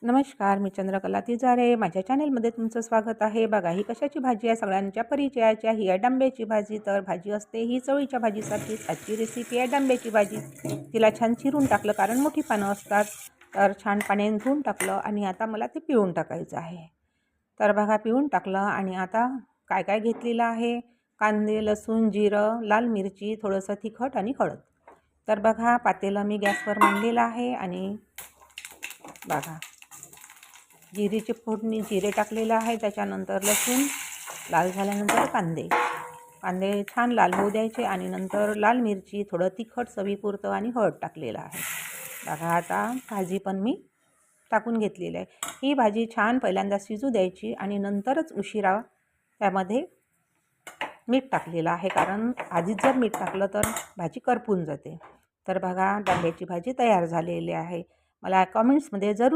नमस्कार, मी चंद्रकला तिजारे. माझ्या चॅनलमध्ये तुमचं स्वागत आहे. बघा, ही कशाची भाजी आहे सगळ्यांच्या परिचयाची ही आहे डांब्याची भाजी. तर भाजी असते ही चवळीच्या भाजीसारखीच. आजची रेसिपी आहे डांब्याची भाजी. तिला छान चिरून टाकलं कारण मोठी पानं असतात. तर छान पाण्याने धुवून टाकलं आणि आता मला ते पिळून टाकायचं आहे. तर बघा, पिळून टाकलं आणि आता काय काय घेतलेलं आहे: कांदे, लसूण, जिरं, लाल मिरची, थोडंसं तिखट आणि हळद. तर बघा, पातेलं मी गॅसवर मांडलेलं आहे आणि बघा, जिरीची फोडणी, जिरे टाकलेलं आहे. त्याच्यानंतर लसूण लाल झाल्यानंतर कांदे छान लाल होऊ द्यायचे आणि नंतर लाल मिरची, थोडं तिखट चवीपुरतं आणि हळद टाकलेलं आहे. बघा, आता भाजी पण मी टाकून घेतलेली आहे. ही भाजी छान पहिल्यांदा शिजू द्यायची आणि नंतरच उशिरा त्यामध्ये मीठ टाकलेलं आहे, कारण आधीच जर मीठ टाकलं तर भाजी करपून जाते. तर बघा, डांब्याची भाजी तयार झालेली आहे. मला कमेंट्समध्ये जरूर